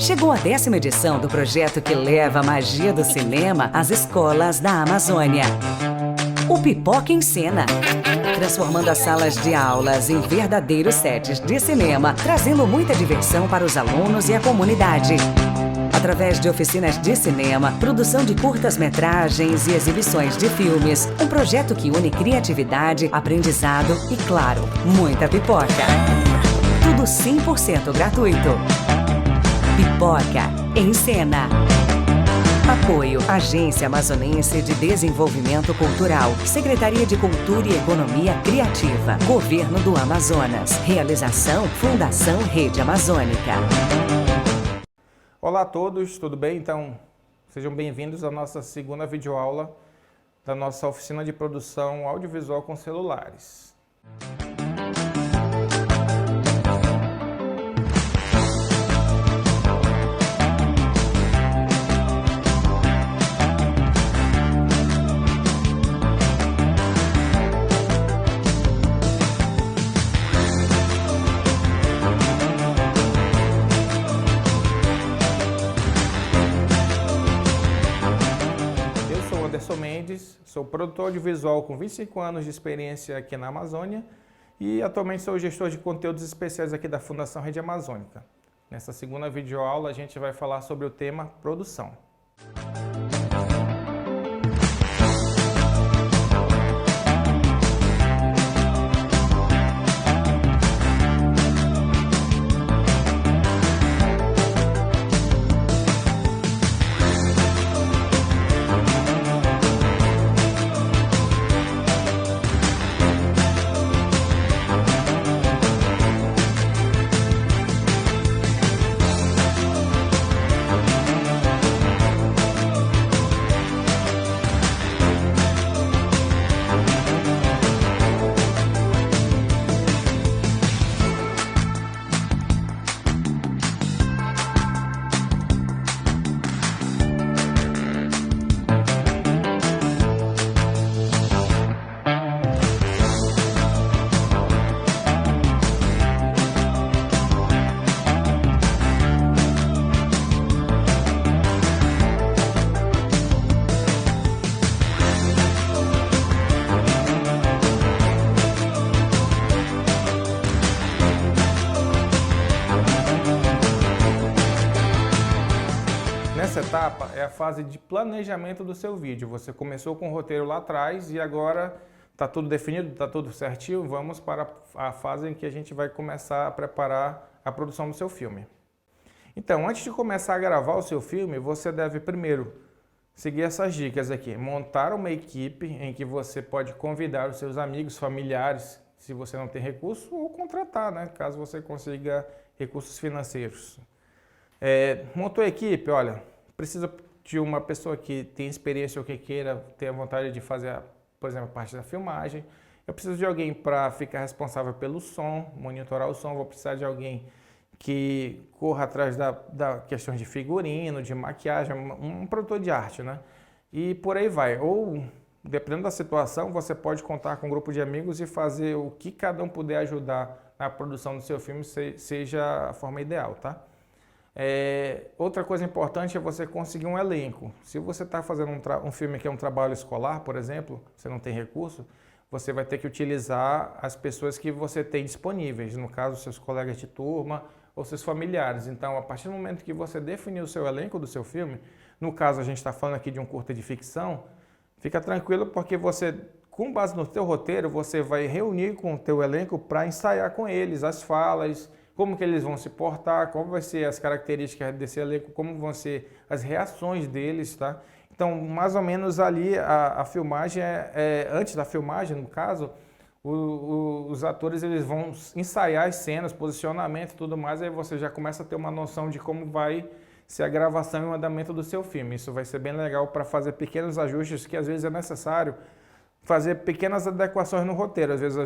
Chegou a 10ª edição do projeto que leva a magia do cinema às escolas da Amazônia. O Pipoca em Cena, transformando as salas de aulas em verdadeiros sets de cinema, trazendo muita diversão para os alunos e a comunidade. Através de oficinas de cinema, produção de curtas-metragens e exibições de filmes, um projeto que une criatividade, aprendizado e, claro, muita pipoca. Tudo 100% gratuito. Pipoca em Cena. Apoio: Agência Amazonense de Desenvolvimento Cultural, Secretaria de Cultura e Economia Criativa, Governo do Amazonas. Realização: Fundação Rede Amazônica. Olá a todos, tudo bem? Então, sejam bem-vindos à nossa segunda videoaula da nossa oficina de produção audiovisual com celulares. Sou produtor audiovisual com 25 anos de experiência aqui na Amazônia e atualmente sou gestor de conteúdos especiais aqui da Fundação Rede Amazônica. Nessa segunda videoaula a gente vai falar sobre o tema produção. Essa etapa é a fase de planejamento do seu vídeo. Você começou com o roteiro lá atrás e agora está tudo definido, está tudo certinho. Vamos para a fase em que a gente vai começar a preparar a produção do seu filme. Então, antes de começar a gravar o seu filme, você deve primeiro seguir essas dicas aqui. Montar uma equipe em que você pode convidar os seus amigos, familiares, se você não tem recurso, ou contratar, né? Caso você consiga recursos financeiros. Montou a equipe, olha, precisa de uma pessoa que tem experiência ou que queira ter a vontade de fazer, por exemplo, a parte da filmagem. Eu preciso de alguém para ficar responsável pelo som, monitorar o som. Vou precisar de alguém que corra atrás da questão de figurino, de maquiagem, um produtor de arte, né? E por aí vai. Ou, dependendo da situação, você pode contar com um grupo de amigos e fazer o que cada um puder ajudar na produção do seu filme, seja a forma ideal, tá? Outra coisa importante é você conseguir um elenco. Se você está fazendo um filme que é um trabalho escolar, por exemplo, você não tem recurso, você vai ter que utilizar as pessoas que você tem disponíveis, no caso, seus colegas de turma ou seus familiares. Então, a partir do momento que você definir o seu elenco do seu filme, no caso, a gente está falando aqui de um curta de ficção, fica tranquilo porque você, com base no teu roteiro, você vai reunir com o teu elenco para ensaiar com eles as falas, como que eles vão se portar, como vai ser as características desse elenco, como vão ser as reações deles, tá? Então, mais ou menos ali a filmagem, antes da filmagem, no caso, os atores eles vão ensaiar as cenas, posicionamento e tudo mais, aí você já começa a ter uma noção de como vai ser a gravação e o andamento do seu filme. Isso vai ser bem legal para fazer pequenos ajustes que às vezes é necessário fazer pequenas adequações no roteiro. Às vezes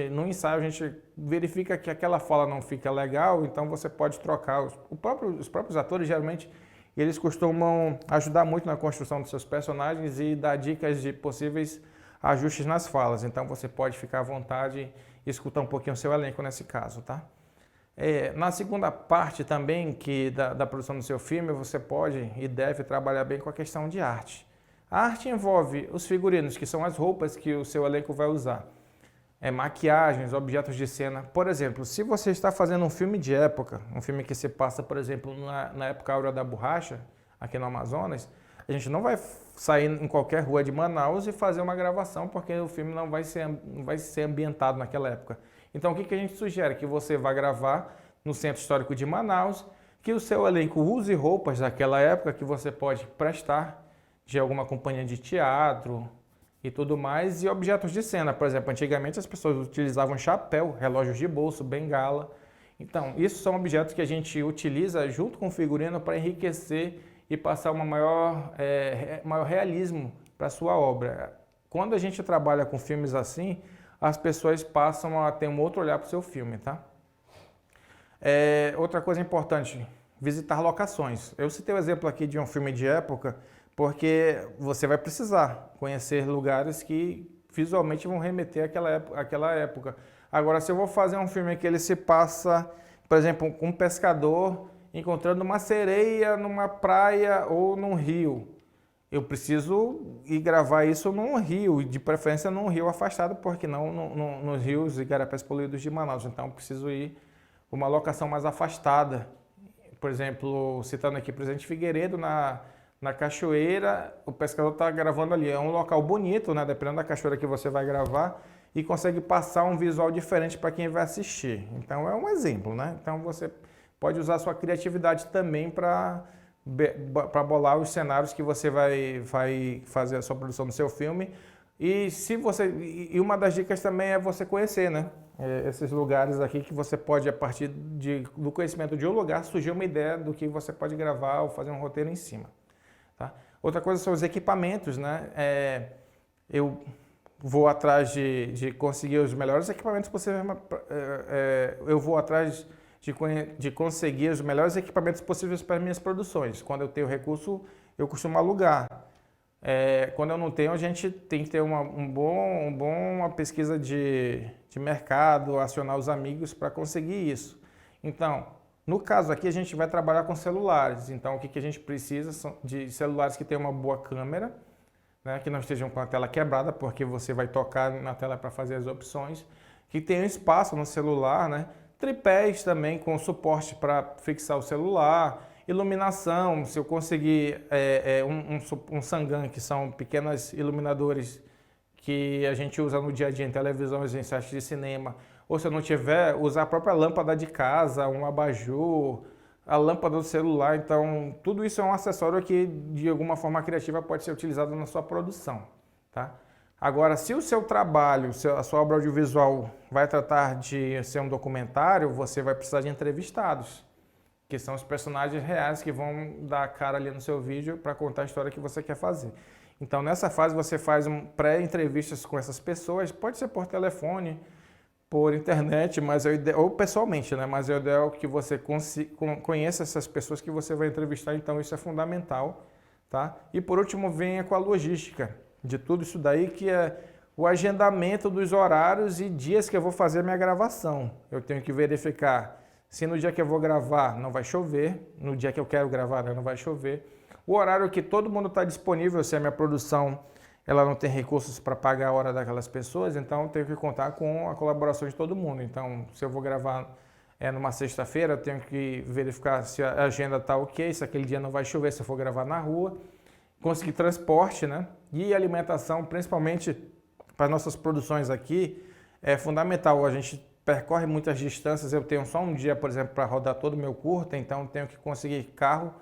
no ensaio, a gente verifica que aquela fala não fica legal, então você pode trocar. Os próprios atores, geralmente, eles costumam ajudar muito na construção dos seus personagens e dar dicas de possíveis ajustes nas falas. Então você pode ficar à vontade e escutar um pouquinho o seu elenco nesse caso, tá? Na segunda parte também da produção do seu filme, você pode e deve trabalhar bem com a questão de arte. A arte envolve os figurinos, que são as roupas que o seu elenco vai usar. Maquiagens, objetos de cena. Por exemplo, se você está fazendo um filme de época, um filme que se passa, por exemplo, na época áurea da borracha, aqui no Amazonas, a gente não vai sair em qualquer rua de Manaus e fazer uma gravação, porque o filme não vai ser ambientado naquela época. Então, o que a gente sugere? Que você vá gravar no Centro Histórico de Manaus, que o seu elenco use roupas daquela época que você pode prestar de alguma companhia de teatro e tudo mais, e objetos de cena. Por exemplo, antigamente as pessoas utilizavam chapéu, relógios de bolso, bengala. Então, isso são objetos que a gente utiliza junto com o figurino para enriquecer e passar uma maior realismo para a sua obra. Quando a gente trabalha com filmes assim, as pessoas passam a ter um outro olhar para o seu filme, tá? Outra coisa importante, visitar locações. Eu citei o exemplo aqui de um filme de época, porque você vai precisar conhecer lugares que visualmente vão remeter àquela época. Agora, se eu vou fazer um filme que ele se passa, por exemplo, um pescador encontrando uma sereia numa praia ou num rio, eu preciso ir gravar isso num rio, de preferência num rio afastado, porque não nos rios e igarapés poluídos de Manaus. Então, eu preciso ir para uma locação mais afastada. Por exemplo, citando aqui Presidente Figueiredo, na cachoeira, o pescador está gravando ali. É um local bonito, né? Dependendo da cachoeira que você vai gravar, e consegue passar um visual diferente para quem vai assistir. Então, é um exemplo, né? Então, você pode usar a sua criatividade também para bolar os cenários que você vai fazer a sua produção do seu filme. E uma das dicas também é você conhecer, né? Esses lugares aqui que você pode, a partir do conhecimento de um lugar, surgir uma ideia do que você pode gravar ou fazer um roteiro em cima. Tá? Outra coisa são os equipamentos, né? Eu vou atrás de conseguir os melhores equipamentos possíveis. Eu vou atrás de conseguir os melhores equipamentos possíveis para minhas produções. Quando eu tenho recurso, eu costumo alugar. Quando eu não tenho, a gente tem que ter uma pesquisa de mercado, acionar os amigos para conseguir isso. Então, no caso aqui, a gente vai trabalhar com celulares. Então, o que a gente precisa são de celulares que tenham uma boa câmera, né, que não estejam com a tela quebrada, porque você vai tocar na tela para fazer as opções, que tenham espaço no celular, né, tripés também com suporte para fixar o celular, iluminação, se eu conseguir um Sangan, que são pequenos iluminadores que a gente usa no dia a dia em televisões, em sites de cinema, ou se eu não tiver, usar a própria lâmpada de casa, um abajur, a lâmpada do celular. Então, tudo isso é um acessório que, de alguma forma criativa, pode ser utilizado na sua produção, tá? Agora, se o seu trabalho, a sua obra audiovisual vai tratar de ser um documentário, você vai precisar de entrevistados, que são os personagens reais que vão dar a cara ali no seu vídeo para contar a história que você quer fazer. Então, nessa fase, você faz pré-entrevistas com essas pessoas, pode ser por telefone, por internet, ou pessoalmente, né? Mas é ideal que você conheça essas pessoas que você vai entrevistar, então isso é fundamental, tá? E por último, venha com a logística de tudo isso daí, que é o agendamento dos horários e dias que eu vou fazer a minha gravação. Eu tenho que verificar se no dia que eu vou gravar não vai chover, no dia que eu quero gravar não vai chover, o horário que todo mundo está disponível, se a minha produção ela não tem recursos para pagar a hora daquelas pessoas, então eu tenho que contar com a colaboração de todo mundo. Então, se eu vou gravar numa sexta-feira, eu tenho que verificar se a agenda está ok, se aquele dia não vai chover, se eu for gravar na rua, conseguir transporte, né? E alimentação, principalmente para nossas produções aqui, é fundamental. A gente percorre muitas distâncias, eu tenho só um dia, por exemplo, para rodar todo o meu curta, então tenho que conseguir carro,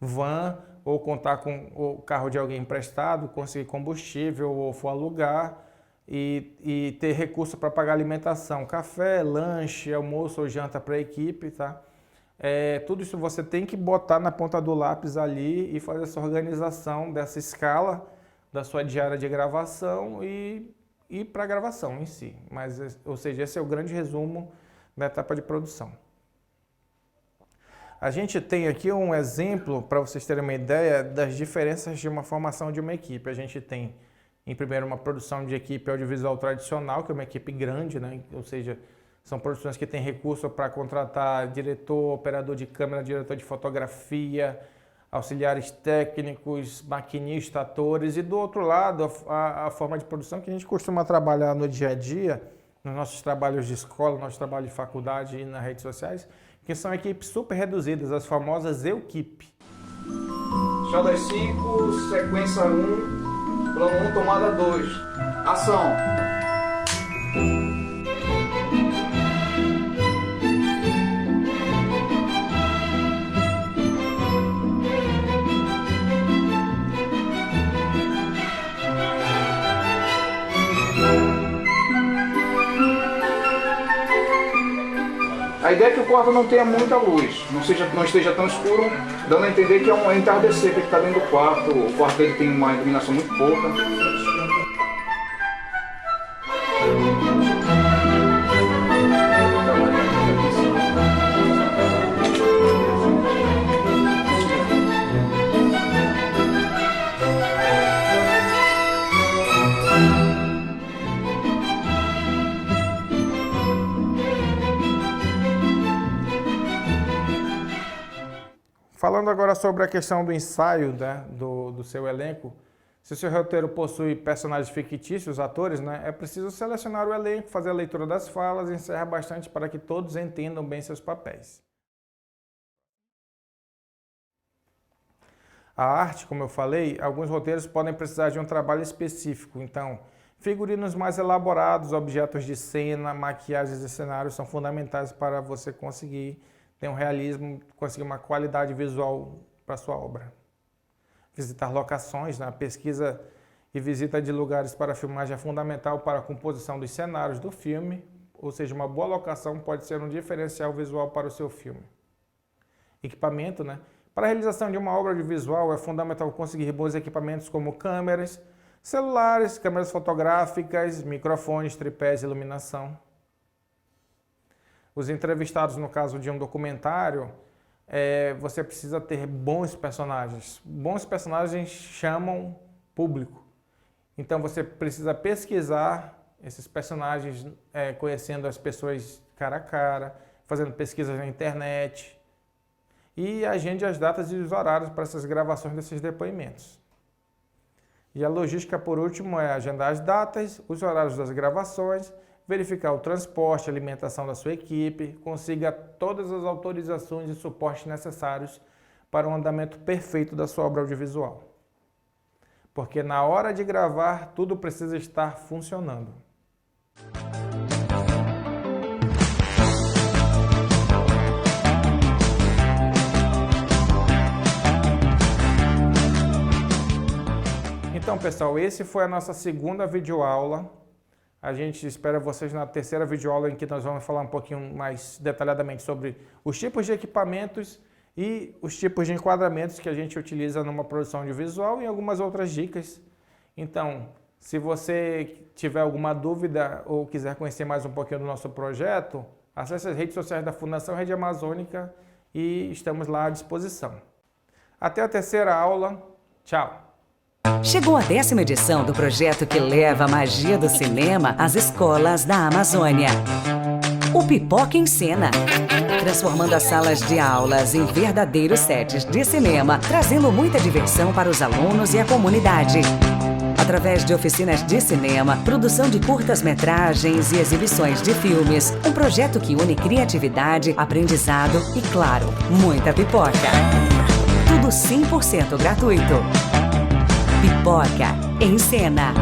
van, ou contar com o carro de alguém emprestado, conseguir combustível, ou for alugar, e ter recurso para pagar alimentação, café, lanche, almoço ou janta para a equipe, tá? Tudo isso você tem que botar na ponta do lápis ali e fazer essa organização dessa escala da sua diária de gravação e para a gravação em si. Ou seja, esse é o grande resumo da etapa de produção. A gente tem aqui um exemplo, para vocês terem uma ideia, das diferenças de uma formação de uma equipe. A gente tem, em primeiro, uma produção de equipe audiovisual tradicional, que é uma equipe grande, né? Ou seja, São produções que têm recurso para contratar diretor, operador de câmera, diretor de fotografia, auxiliares técnicos, maquinistas, atores. E do outro lado, a forma de produção que a gente costuma trabalhar no dia a dia, nos nossos trabalhos de escola, no nosso trabalho de faculdade e nas redes sociais, que são equipes super reduzidas, as famosas equipe. Chá das 5, sequência 1, plano 1, tomada 2. Ação! A ideia é que o quarto não tenha muita luz, não esteja tão escuro, dando a entender que é um entardecer que está dentro do quarto. O quarto dele tem uma iluminação muito pouca. Falando agora sobre a questão do ensaio, né, do seu elenco, se o seu roteiro possui personagens fictícios, atores, né, é preciso selecionar o elenco, fazer a leitura das falas e ensaiar bastante para que todos entendam bem seus papéis. A arte, como eu falei, alguns roteiros podem precisar de um trabalho específico, então figurinos mais elaborados, objetos de cena, maquiagens e cenários são fundamentais para você conseguir ter um realismo, conseguir uma qualidade visual para a sua obra. Visitar locações, né? Pesquisa e visita de lugares para filmagem é fundamental para a composição dos cenários do filme, ou seja, uma boa locação pode ser um diferencial visual para o seu filme. Equipamento, né? Para a realização de uma obra audiovisual é fundamental conseguir bons equipamentos como câmeras, celulares, câmeras fotográficas, microfones, tripés e iluminação. Os entrevistados, no caso de um documentário, você precisa ter bons personagens. Bons personagens chamam público. Então você precisa pesquisar esses personagens, conhecendo as pessoas cara a cara, fazendo pesquisas na internet. E agende as datas e os horários para essas gravações desses depoimentos. E a logística, por último, é agendar as datas, os horários das gravações, verificar o transporte, a alimentação da sua equipe, consiga todas as autorizações e suportes necessários para o andamento perfeito da sua obra audiovisual. Porque na hora de gravar, tudo precisa estar funcionando. Então, pessoal, esse foi a nossa segunda videoaula. A gente espera vocês na terceira videoaula, em que nós vamos falar um pouquinho mais detalhadamente sobre os tipos de equipamentos e os tipos de enquadramentos que a gente utiliza numa produção audiovisual e algumas outras dicas. Então, se você tiver alguma dúvida ou quiser conhecer mais um pouquinho do nosso projeto, acesse as redes sociais da Fundação Rede Amazônica e estamos lá à disposição. Até a terceira aula. Tchau! Chegou a 10ª edição do projeto que leva a magia do cinema às escolas da Amazônia. O Pipoca em Cena, transformando as salas de aulas em verdadeiros sets de cinema, trazendo muita diversão para os alunos e a comunidade. Através de oficinas de cinema, produção de curtas-metragens e exibições de filmes, um projeto que une criatividade, aprendizado e, claro, muita pipoca. Tudo 100% gratuito. Pipoca em Cena.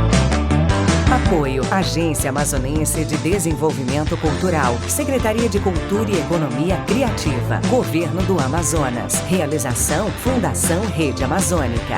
Apoio: Agência Amazonense de Desenvolvimento Cultural, Secretaria de Cultura e Economia Criativa, Governo do Amazonas. Realização: Fundação Rede Amazônica.